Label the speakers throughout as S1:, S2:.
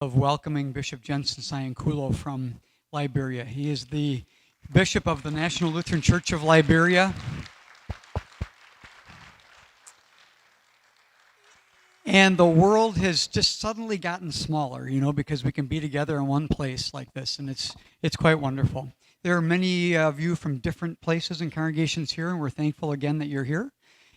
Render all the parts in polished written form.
S1: Of welcoming Bishop Jensen Sayankulo from Liberia. He is the Bishop of the National Lutheran Church of Liberia. And the world has just suddenly gotten smaller, because we can be together in one place like this, and it's quite wonderful. There are many of you from different places and congregations here, and we're thankful again that you're here.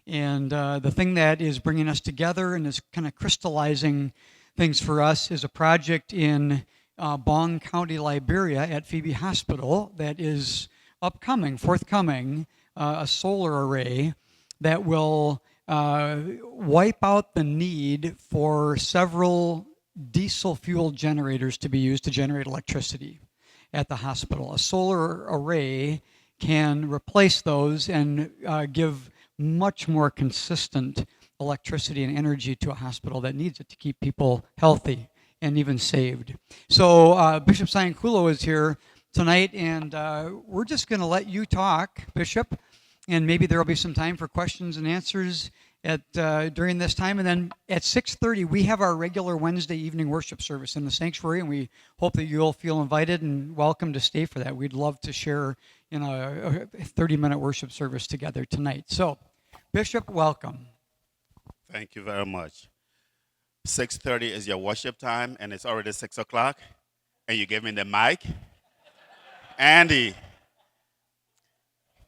S1: And the thing that is bringing us together and is kind of crystallizing things for us is a project in Bong County, Liberia, at Phoebe Hospital that is forthcoming, a solar array that will wipe out the need for several diesel fuel generators to be used to generate electricity at the hospital. A solar array can replace those and give much more consistent electricity and energy to a hospital that needs it to keep people healthy and even saved. So Bishop Sayankulo is here tonight, and we're just going to let you talk, Bishop, and maybe there will be some time for questions and answers during this time. And then at 6:30, we have our regular Wednesday evening worship service in the sanctuary, and we hope that you'll feel invited and welcome to stay for that. We'd love to share a 30-minute worship service together tonight. So, Bishop, welcome.
S2: Thank you very much. 6:30 is your worship time, and it's already 6 o'clock, and you gave me the mic. Andy,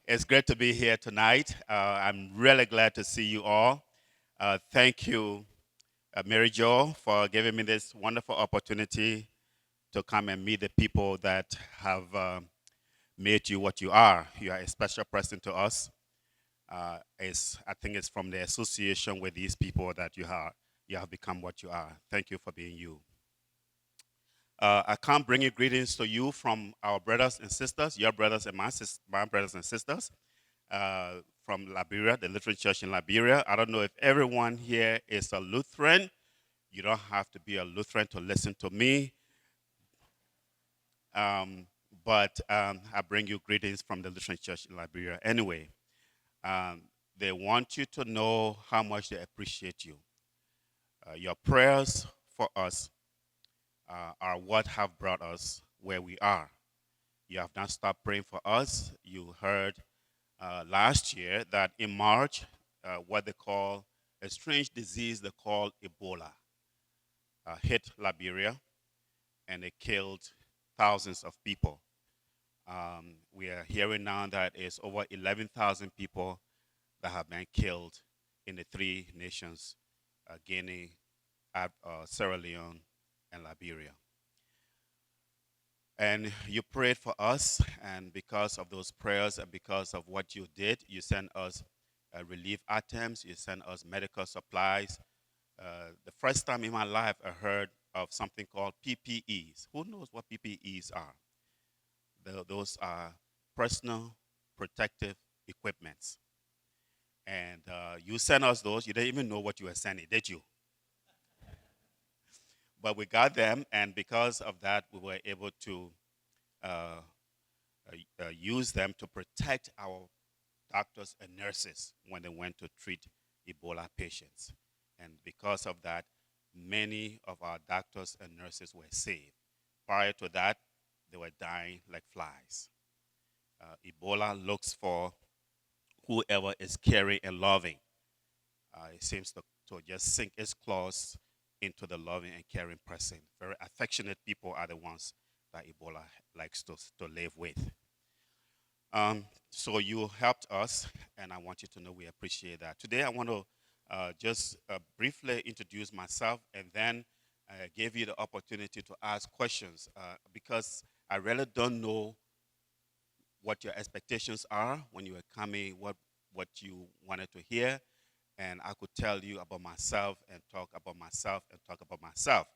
S2: it's great to be here tonight. I'm really glad to see you all. Thank you, Mary Jo, for giving me this wonderful opportunity to come and meet the people that have made you what you are. You are a special person to us. I think it's from the association with these people that you have become what you are. Thank you for being you. I come bringing greetings to you from our brothers and sisters, your brothers and my brothers and sisters from Liberia, the Lutheran Church in Liberia. I don't know if everyone here is a Lutheran. You don't have to be a Lutheran to listen to me. But I bring you greetings from the Lutheran Church in Liberia. Anyway, they want you to know how much they appreciate you. Your prayers for us are what have brought us where we are. You have not stopped praying for us. You heard last year that in March, what they call a strange disease they call Ebola hit Liberia, and it killed thousands of people. We are hearing now that it's over 11,000 people that have been killed in the three nations, Guinea, Sierra Leone, and Liberia. And you prayed for us, and because of those prayers and because of what you did, you sent us relief items, you sent us medical supplies. The first time in my life I heard of something called PPEs. Who knows what PPEs are? Those are personal protective equipments. And you sent us those. You didn't even know what you were sending, did you? But we got them, and because of that, we were able to use them to protect our doctors and nurses when they went to treat Ebola patients. And because of that, many of our doctors and nurses were saved. Prior to that, they were dying like flies. Ebola looks for whoever is caring and loving. It seems to just sink its claws into the loving and caring person. Very affectionate people are the ones that Ebola likes to live with. So you helped us, and I want you to know we appreciate that. Today I want to just briefly introduce myself, and then give you the opportunity to ask questions because I really don't know what your expectations are when you are coming, what you wanted to hear, and I could tell you about myself and talk about myself and talk about myself.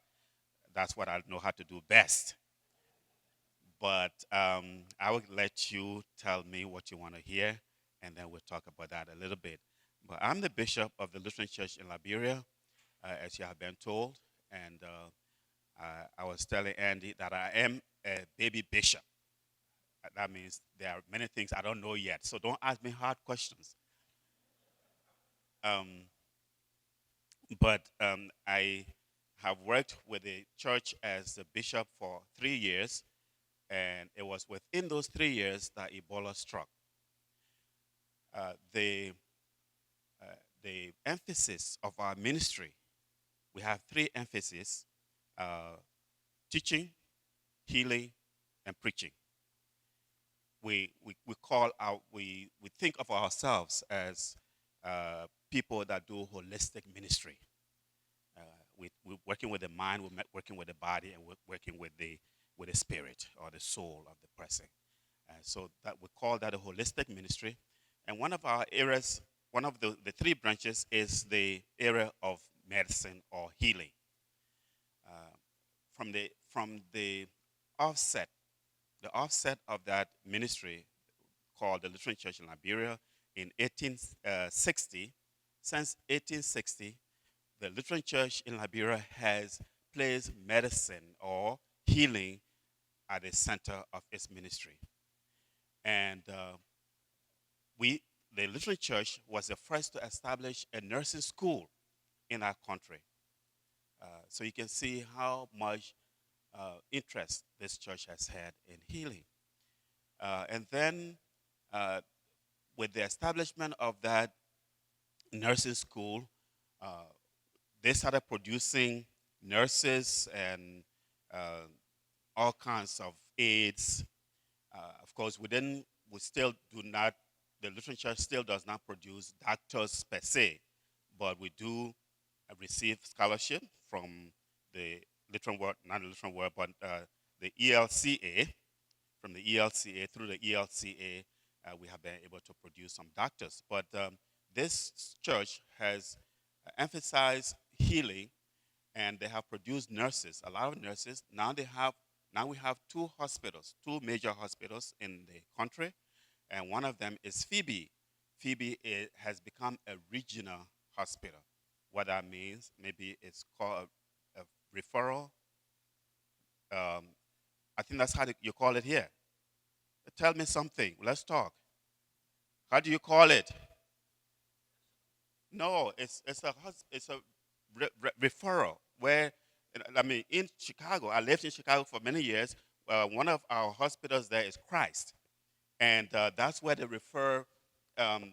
S2: That's what I know how to do best. But I will let you tell me what you want to hear, and then we'll talk about that a little bit. But I'm the bishop of the Lutheran Church in Liberia, as you have been told, and I was telling Andy that I am a baby bishop. That means there are many things I don't know yet, so don't ask me hard questions. Um, but I have worked with the church as a bishop for 3 years, and it was within those 3 years that Ebola struck. Uh, the, uh, the emphasis of our ministry, we have three emphases: uh, teaching, healing, and preaching. We call out, we think of ourselves as people that do holistic ministry. Uh, we're working with the mind, we're working with the body, and we're working with the spirit or the soul of the person. So that we call that a holistic ministry. And one of our areas, one of the three branches is the area of medicine or healing. Uh, from the offset, the offset of that ministry called the Lutheran Church in Liberia in 1860. Since 1860, the Lutheran Church in Liberia has placed medicine or healing at the center of its ministry. And we, the Lutheran Church, was the first to establish a nursing school in our country. So you can see how much interest this church has had in healing. And then, uh, with the establishment of that nursing school, uh, they started producing nurses and uh, all kinds of aides. Of course, we still do not, the Lutheran Church still does not produce doctors per se, but we do receive scholarship from the Lutheran World, not the Lutheran World, but the ELCA. From the ELCA, through the ELCA, we have been able to produce some doctors. But this church has emphasized healing, and they have produced nurses, a lot of nurses. Now we have two hospitals, two major hospitals in the country, and one of them is Phoebe. Phoebe has become a regional hospital. What that means, maybe it's called a referral. Um, I think that's how you call it here. Tell me something. Let's talk. How do you call it? No, it's a referral where, I mean, in Chicago. I lived in Chicago for many years. One of our hospitals there is Christ, and that's where they refer um,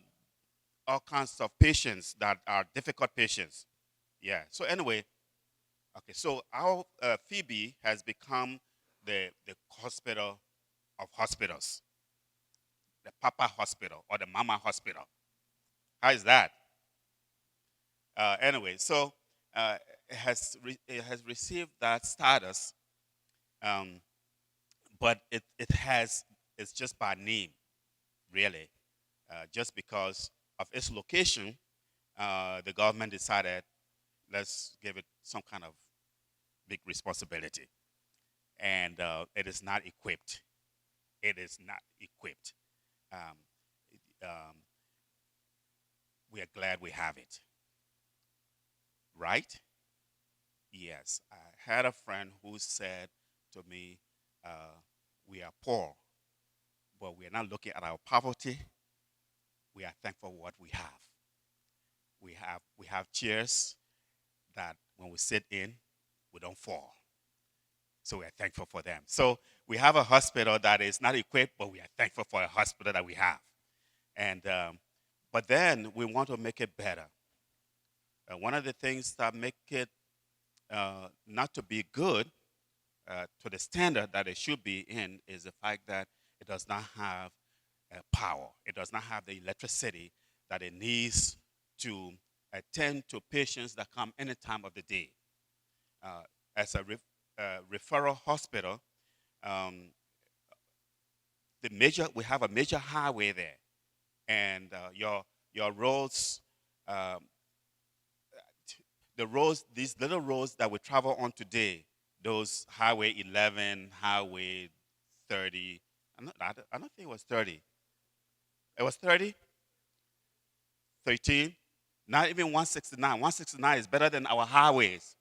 S2: all kinds of patients that are difficult patients. Yeah. So anyway, okay. So our Phoebe has become the hospital of hospitals, the Papa Hospital or the Mama Hospital. How is that? Anyway, so it has received that status, um, but it's just by name, really, just because of its location. The government decided, let's give it some kind of big responsibility, and it is not equipped. It is not equipped. Um, um, we are glad we have it, right? Yes, I had a friend who said to me, "We are poor, but we are not looking at our poverty. We are thankful for what we have. We have chairs that when we sit in, we don't fall. So we are thankful for them. So we have a hospital that is not equipped, but we are thankful for a hospital that we have. And but then we want to make it better. One of the things that make it not to be good to the standard that it should be in is the fact that it does not have power. It does not have the electricity that it needs to attend to patients that come any time of the day. Uh, as a referral hospital, um, we have a major highway there, and your roads, um, the roads, these little roads that we travel on today, those Highway 11, Highway 30. I don't think it was 30. It was 30, 13, not even 169. 169 is better than our highways.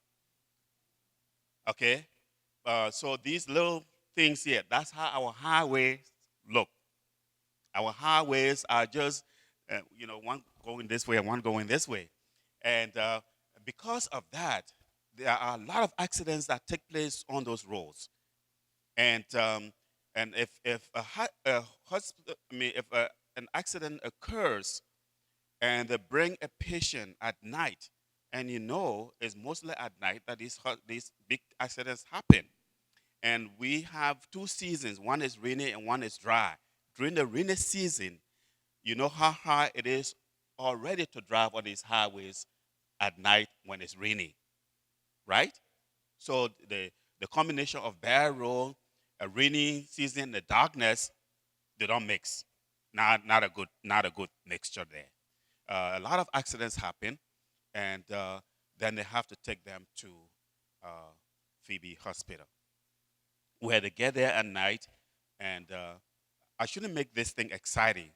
S2: Okay? So these little things here, that's how our highways look. Our highways are just, one going this way and one going this way. And because of that, there are a lot of accidents that take place on those roads. And if an accident occurs and they bring a patient at night, and it's mostly at night that these big accidents happen. And we have two seasons: one is rainy and one is dry. During the rainy season, you know how hard it is already to drive on these highways at night when it's rainy, right? So the combination of bad road, a rainy season, the darkness, they don't mix. Not a good mixture there. A lot of accidents happen, and then they have to take them to uh, Phoebe Hospital, where they get there at night. And I shouldn't make this thing exciting.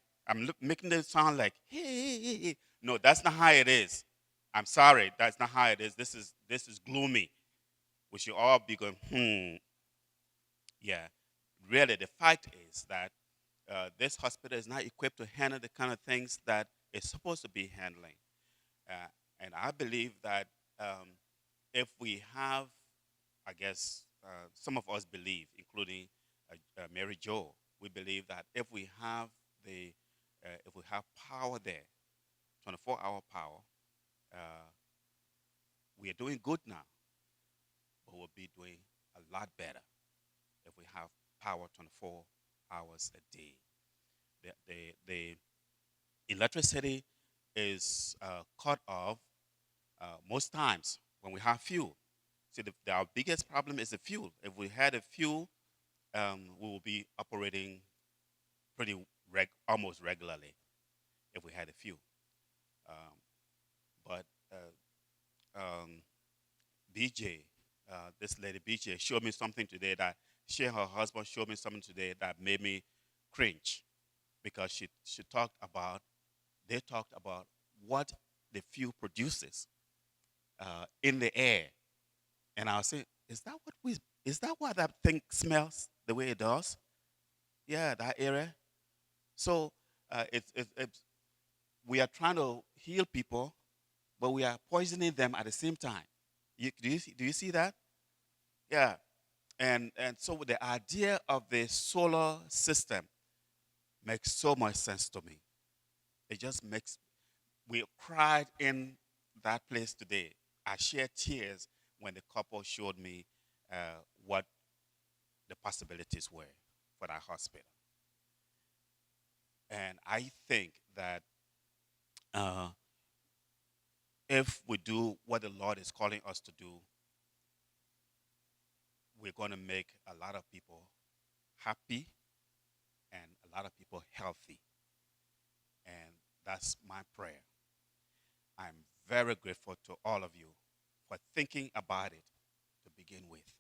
S2: Making it sound like, hey. No, that's not how it is. I'm sorry, that's not how it is. This is gloomy. We should all be going, yeah. Really, the fact is that this hospital is not equipped to handle the kind of things that it's supposed to be handling. Uh, and I believe that if we have, I guess, some of us believe, including Mary Jo, we believe that if we have power there, 24-hour power, uh, we are doing good now, but we'll be doing a lot better if we have power 24 hours a day. The electricity is cut off most times when we have fuel. See, our biggest problem is the fuel. If we had a fuel, we will be operating almost regularly if we had a fuel. Um, but BJ, this lady BJ, showed me something today that she and her husband showed me something today that made me cringe, because they talked about what the fuel produces in the air. And I was saying, is that why that thing smells the way it does? Yeah, that area. So we are trying to heal people, but we are poisoning them at the same time. Do you see that? Yeah. And so the idea of the solar system makes so much sense to me. It just makes We cried in that place today. I shed tears when the couple showed me what the possibilities were for that hospital. And I think that uh, if we do what the Lord is calling us to do, we're going to make a lot of people happy and a lot of people healthy. And that's my prayer. I'm very grateful to all of you for thinking about it to begin with,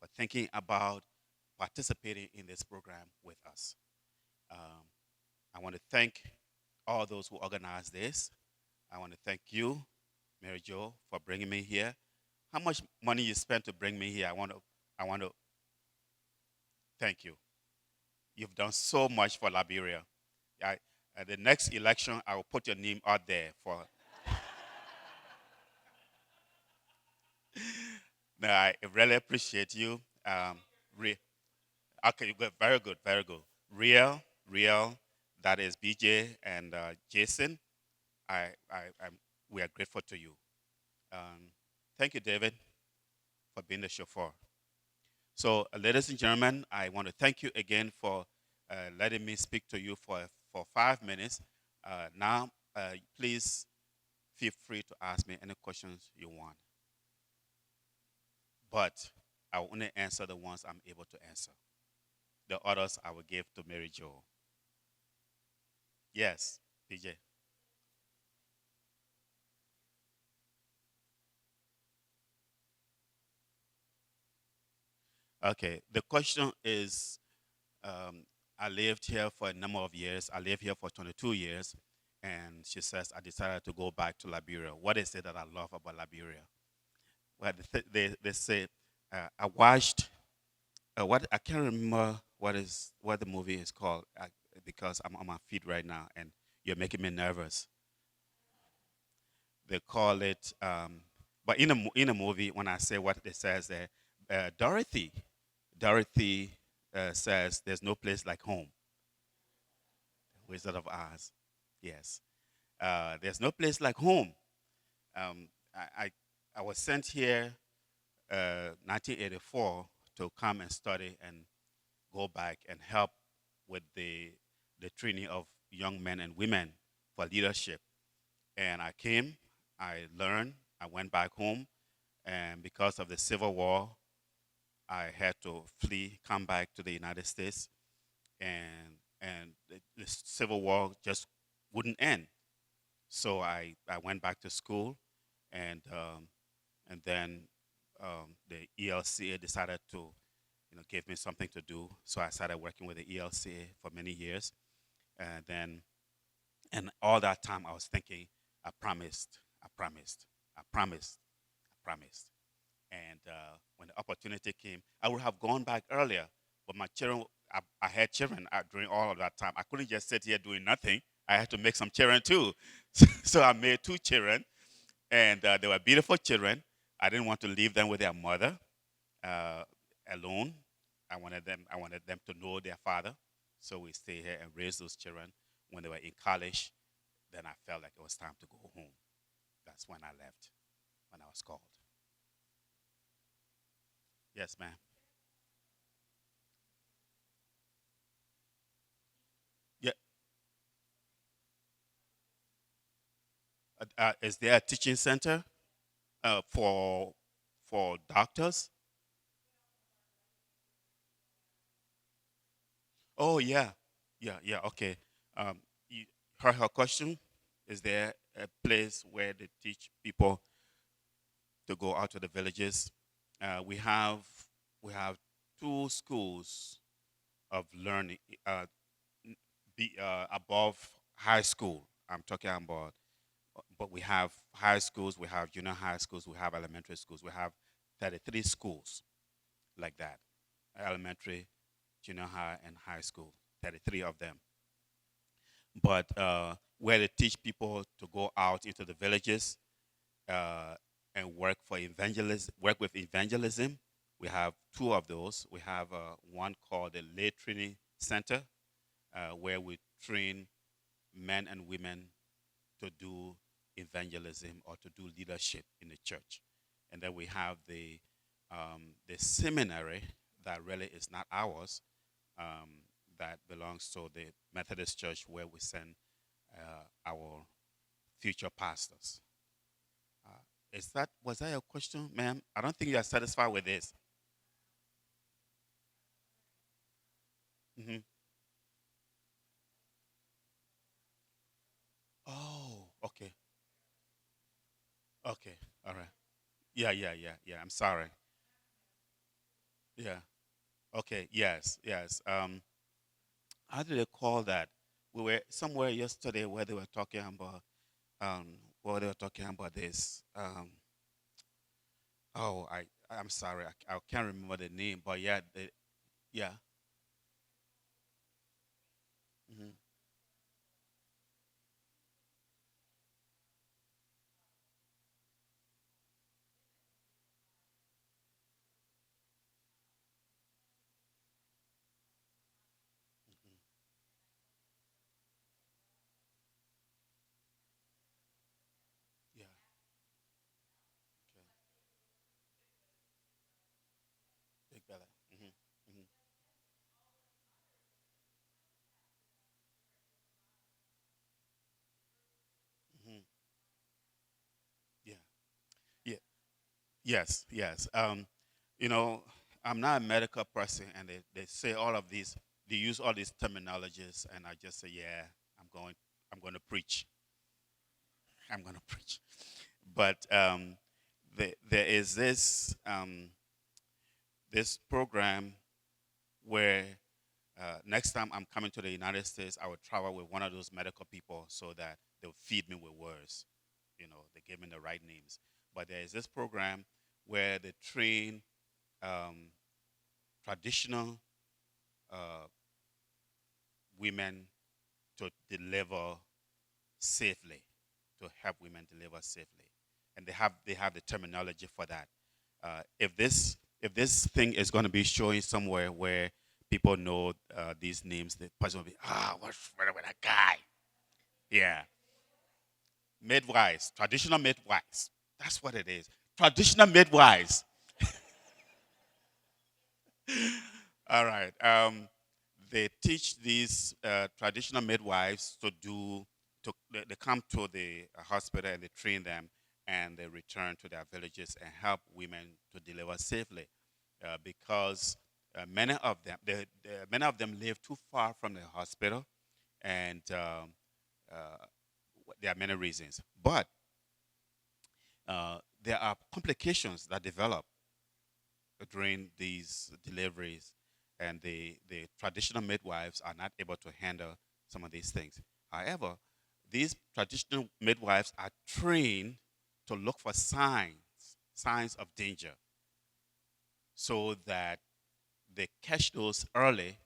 S2: for thinking about participating in this program with us. Um, I want to thank all those who organized this. I want to thank you, Mary Jo, for bringing me here. How much money you spent to bring me here? I want to thank you. You've done so much for Liberia. At the next election, I will put your name out there for. No, I really appreciate you. Re- okay, good, very good, very good. Real. That is BJ and Jason. We are grateful to you. Thank you, David, for being the chauffeur. So, ladies and gentlemen, I want to thank you again for letting me speak to you for 5 minutes. Now, please feel free to ask me any questions you want. But I will only answer the ones I'm able to answer. The others I will give to Mary Jo. Yes, DJ. Okay, the question is, I lived here for a number of years. I lived here for 22 years. And she says, I decided to go back to Liberia. What is it that I love about Liberia? Well, they say, I watched, what I can't remember what the movie is called, because I'm on my feet right now and you're making me nervous. They call it But in a movie, when I say what it says there, Dorothy says, "There's no place like home." Wizard of Oz. Yes. There's no place like home. Um, I, I I was sent here 1984 to come and study and go back and help with the training of young men and women for leadership. And I came, I learned, I went back home, and because of the Civil War, I had to flee, come back to the United States, and the Civil War just wouldn't end. So I went back to school, and then the ELCA decided to give me something to do. So I started working with the ELCA for many years, and then and all that time I was thinking, I promised, I promised, I promised, I promised. And when the opportunity came, I would have gone back earlier, but my children, I had children during all of that time. I couldn't just sit here doing nothing. I had to make some children too. So I made two children, and they were beautiful children. I didn't want to leave them with their mother uh, alone. I wanted them to know their father. So we stayed here and raised those children. When they were in college, then I felt like it was time to go home. That's when I left, when I was called. Yes, ma'am. Yeah. Is there a teaching center for doctors? Oh yeah, yeah, yeah. Okay. You heard her question. Is there a place where they teach people to go out to the villages? We have two schools of learning, above high school. I'm talking about, but we have high schools, we have junior high schools, we have elementary schools. We have 33 schools like that: elementary, junior high, and high school. 33 of them. But where they teach people to go out into the villages uh, and work with evangelism. We have two of those. We have one called the Lay Training Center, where we train men and women to do evangelism or to do leadership in the church. And then we have the seminary that really is not ours, that belongs to the Methodist Church, where we send our future pastors. Uh, was that your question, ma'am? I don't think you are satisfied with this. Hmm. Oh, okay, okay, all right. Yeah, yeah, yeah, yeah. I'm sorry. Yeah. Okay. Yes. Yes. How do they call that? We were somewhere yesterday where they were talking about this. I'm sorry. I can't remember the name, but yeah, yeah. Hmm. Yeah. Okay. Big Bella. Hmm. Hmm. Hmm. Yeah. Yeah. Yes. Yes. You know, I'm not a medical person, and they say all of these. They use all these terminologies, and I just say, yeah, I'm going. I'm going to preach. I'm going to preach. But there is this program where next time I'm coming to the United States, I will travel with one of those medical people so that they'll feed me with words. They give me the right names. But there is this program where they train um, traditional uh, women to deliver safely, to help women deliver safely. and they have the terminology for that. If this thing is going to be showing somewhere where people know these names, the person will be, what's wrong with that guy? Yeah, midwives, traditional midwives. That's what it is. Traditional midwives. All right. They teach these traditional midwives to do. They come to the hospital and they train them, and they return to their villages and help women to deliver safely, because many of them live too far from the hospital, and uh, there are many reasons. But there are complications that develop during these deliveries, and the traditional midwives are not able to handle some of these things. However, these traditional midwives are trained to look for signs of danger, so that they catch those early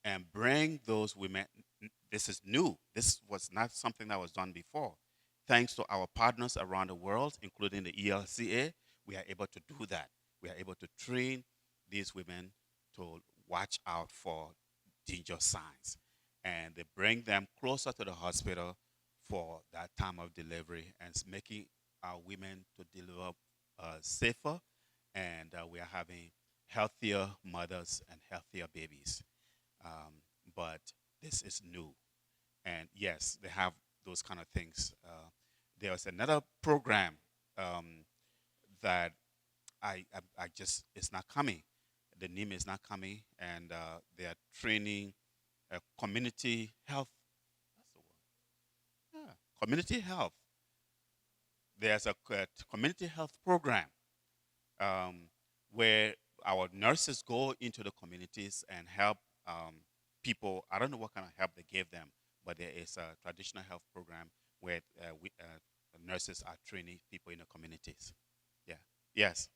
S2: and bring those women. This is new. This was not something that was done before. Thanks to our partners around the world, including the ELCA, we are able to do that. We are able to train these women to watch out for danger signs. And they bring them closer to the hospital for that time of delivery, and it's making our women to deliver safer, and we are having healthier mothers and healthier babies. But this is new. And yes, they have those kind of things. There's another program that I just, it's not coming. The name is not coming, and they are training community health. That's the word. Yeah, community health. There's a community health program um, where our nurses go into the communities and help people. I don't know what kind of help they give them, but there is a traditional health program where nurses are training people in the communities. Yeah. Yes.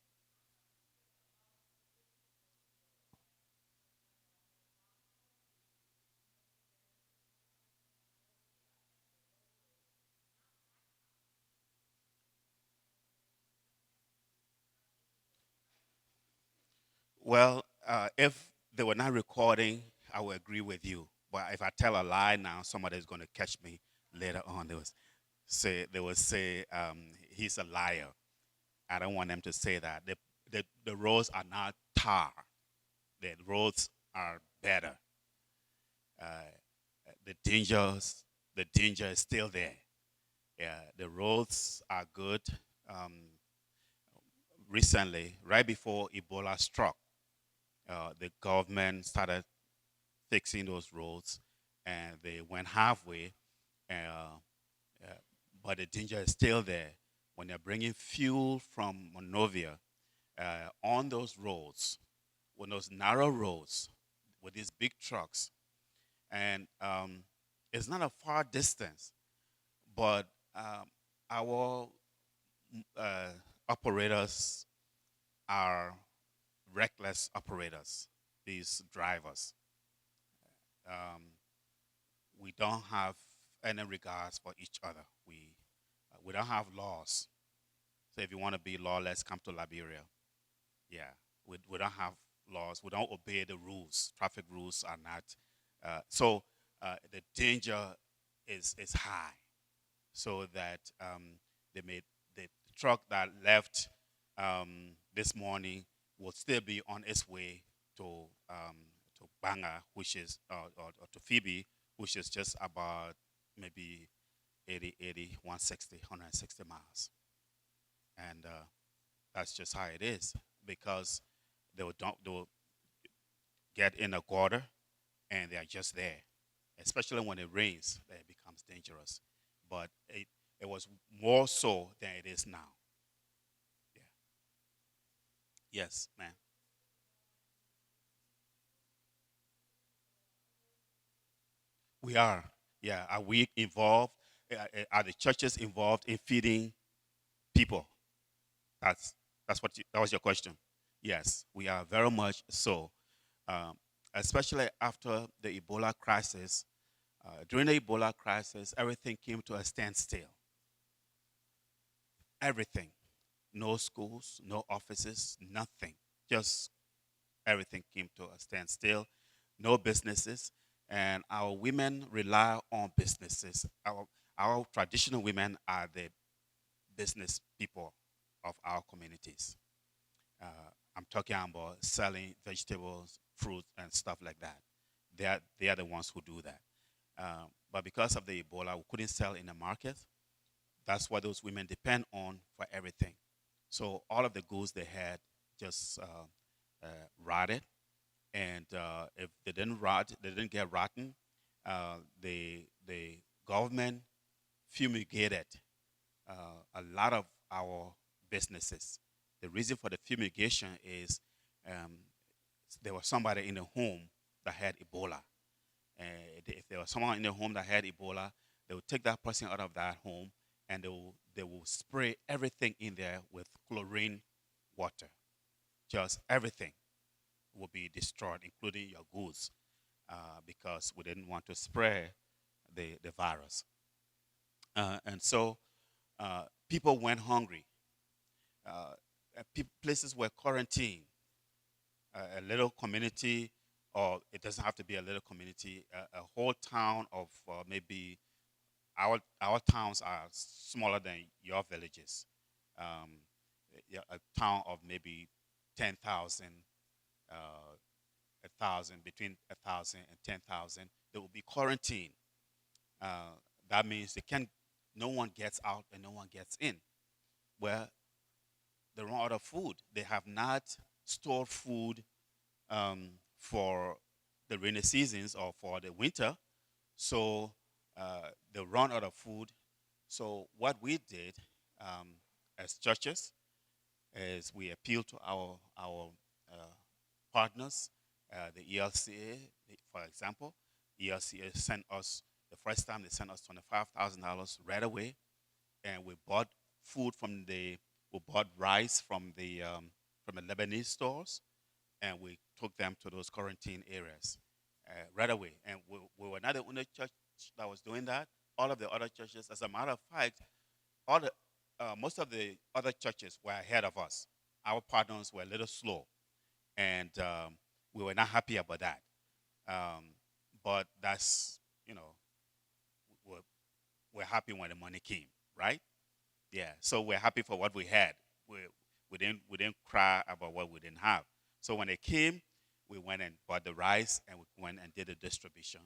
S2: Well, if they were not recording, I would agree with you. But if I tell a lie now, somebody's going to catch me later on. They will say he's a liar. I don't want them to say that. The roads are not tar. The roads are better. Uh, the danger is still there. Yeah, the roads are good. Um, Recently, right before Ebola struck, the government started fixing those roads, and they went halfway, uh, uh, but the danger is still there. When they're bringing fuel from Monrovia on those roads, on those narrow roads with these big trucks, and it's not a far distance, but our uh, operators are reckless operators. These drivers, um, we don't have any regards for each other. We don't have laws. So if you want to be lawless, come to Liberia. Yeah, we don't have laws. We don't obey the rules. Traffic rules are not. The danger is high. So that the truck that left this morning will still be on its way to to Banga, which is or to Phoebe, which is just about maybe 80, 160, 160 miles, and that's just how it is, because they will get in a gutter, and they are just there, especially when it rains, then it becomes dangerous. But it was more so than it is now. Yeah. Yes, man. We are. Yeah. Are we involved? Are the churches involved in feeding people? That's that was your question. Yes, we are very much so. Um, Especially after the Ebola crisis. During the Ebola crisis, everything came to a standstill. everything. No schools, no offices, nothing. Just everything came to a standstill. No businesses, and our women rely on businesses. Our traditional women are the business people of our communities. Uh, I'm talking about selling vegetables, fruit, and stuff like that. They are the ones who do that. But because of the Ebola, we couldn't sell in the market. That's what those women depend on for everything. So all of the goods they had just rotted, and if they didn't rot, they didn't get rotten. The government fumigated a lot of our businesses. The reason for the fumigation is um, there was somebody in the home that had Ebola. If there was someone in the home that had Ebola, they would take that person out of that home and they will spray everything in there with chlorine water. Just everything will be destroyed, including your goods, because we didn't want to spray the virus. And so people went hungry. Places were quarantined. A little community, or it doesn't have to be a little community, a whole town of maybe our towns are smaller than your villages. Um, yeah, a town of maybe 10,000, uh, 1,000, between 1,000 and 10,000, they will be quarantined. Uh, that means no one gets out and no one gets in. Well, they run out of food. They have not stored food for the rainy seasons or for the winter, so they run out of food. So what we did um, as churches is we appealed to our partners, the ELCA, for example. ELCA sent us the first time they sent us $25,000 right away, and we bought food we bought rice from the Lebanese stores, and we took them to those quarantine areas right away. And we were not the only church that was doing that. All of the other churches, as a matter of fact, most of the other churches were ahead of us. Our partners were a little slow, and we were not happy about that. Um, but that's, we're, we're happy when the money came, right? Yeah. So we're happy for what we had. We didn't cry about what we didn't have. So when it came, we went and bought the rice, and we went and did the distribution,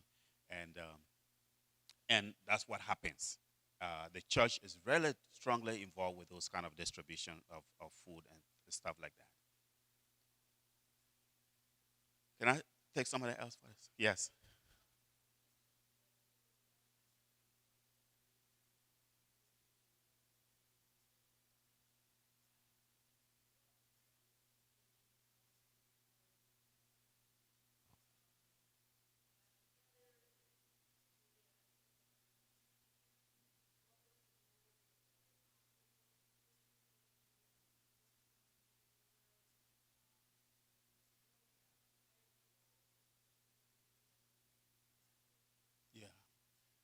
S2: and that's what happens. The church is really strongly involved with those kind of distribution of food and stuff like that. Can I take somebody else for this? Yes. Yeah.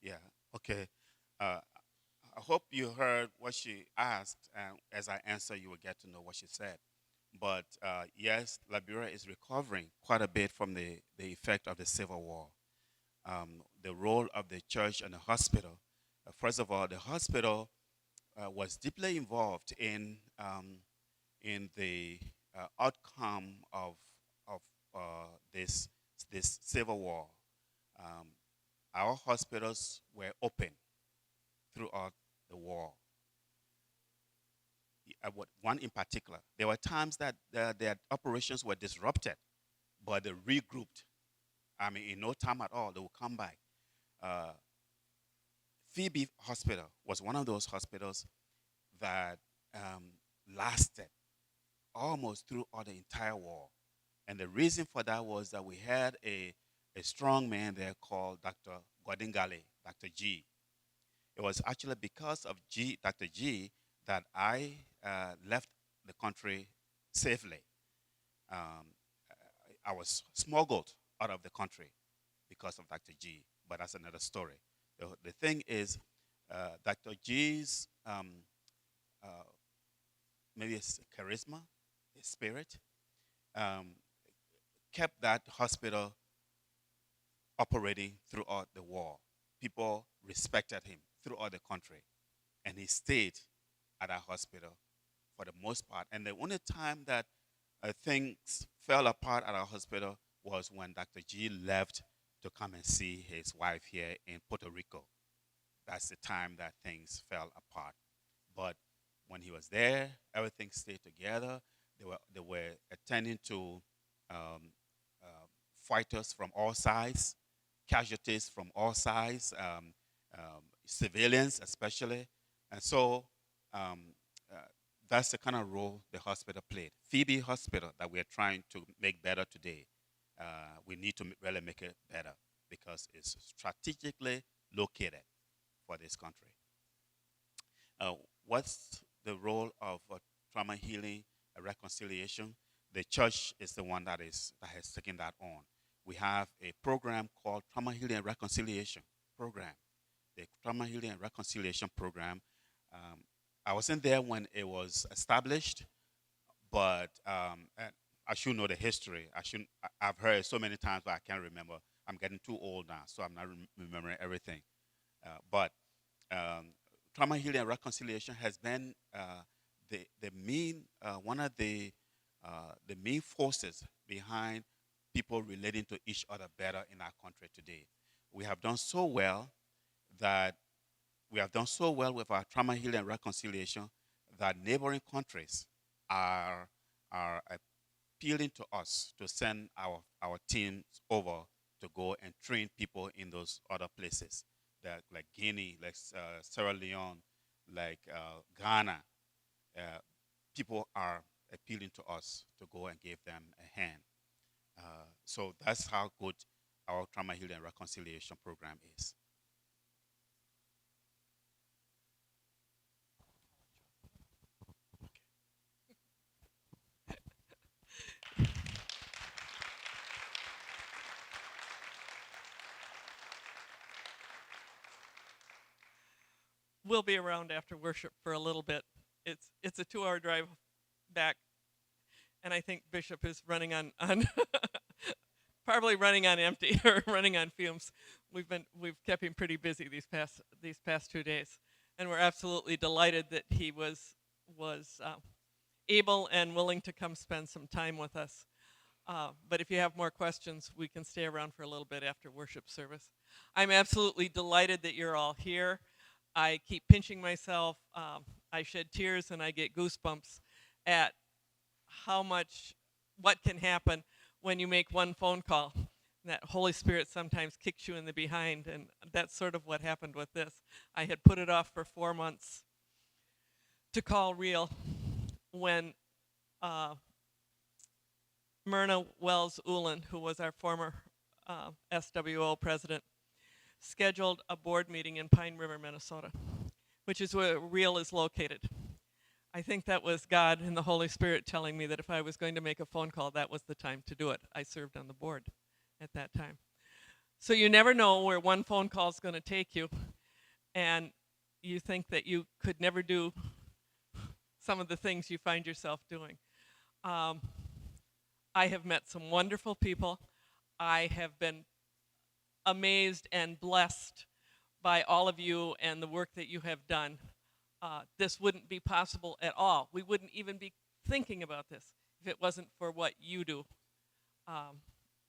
S2: Yeah. Okay. Uh, I hope you heard what she asked, and as I answer, you will get to know what she said. But yes, Liberia is recovering quite a bit from the effect of the Civil War. The role of the church and the hospital. First of all, the hospital was deeply involved in the outcome of this Civil War. Um, our hospitals were open throughout the war. One in particular, there were times that their operations were disrupted, but they regrouped. I mean, in no time at all, they will come back. Uh, Phoebe Hospital was one of those hospitals that um, lasted almost throughout the entire war. And the reason for that was that we had a strong man there called Dr. Godingale, Dr. G. It was actually because of Dr. G that I left the country safely. Um, I was smuggled out of the country because of Dr. G, but that's another story. The thing is, Dr. G's maybe it's charisma, his spirit, um, kept that hospital operating throughout the war. People respected him throughout the country, and he stayed at that hospital for the most part. And the only time that things fell apart at our hospital was when Dr. G left to come and see his wife here in Puerto Rico. That's the time that things fell apart. But when he was there, everything stayed together. They were attending to um, fighters from all sides, casualties from all sides, civilians especially. And so um, uh, that's the kind of role the hospital played. Phoebe Hospital that we're trying to make better today, we need to really make it better because it's strategically located for this country. Uh, what's the role of trauma healing and reconciliation? The church is the one that has taken that on. We have a program called Trauma Healing and Reconciliation Program. The Trauma Healing and Reconciliation Program. I wasn't there when it was established, but and I should know the history. I've heard it so many times, but I can't remember. I'm getting too old now, so I'm not remembering everything. But trauma healing and reconciliation has been the main one of the main forces behind people relating to each other better in our country today. We have done so well that with our trauma healing and reconciliation that neighboring countries are appealing to us to send our teams over to go and train people in those other places, that like Guinea, like Sierra Leone, like Ghana. Uh, People are appealing to us to go and give them a hand. So that's how good our trauma healing and reconciliation program is.
S3: We'll be around after worship for a little bit. It's a 2-hour drive back, and I think Bishop is running on probably running on empty or running on fumes. We've kept him pretty busy these past 2 days, and we're absolutely delighted that he was able and willing to come spend some time with us. But if you have more questions, we can stay around for a little bit after worship service. I'm absolutely delighted that you're all here. I keep pinching myself. I shed tears and I get goosebumps at what can happen when you make one phone call. That Holy Spirit sometimes kicks you in the behind, and that's sort of what happened with this. I had put it off for 4 months to call real when Myrna Wells Ulen, who was our former SWO president, scheduled a board meeting in Pine River, Minnesota, which is where Real is located. I think that was God and the Holy Spirit telling me that if I was going to make a phone call, that was the time to do it. I served on the board at that time. So you never know where one phone call is going to take you, and you think that you could never do some of the things you find yourself doing. I have met some wonderful people. I have been amazed and blessed by all of you and the work that you have done. This wouldn't be possible at all. We wouldn't even be thinking about this if it wasn't for what you do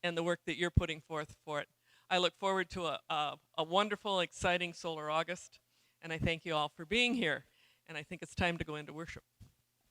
S3: and the work that you're putting forth for it. I look forward to a wonderful, exciting Solar August, and I thank you all for being here. And I think it's time to go into worship.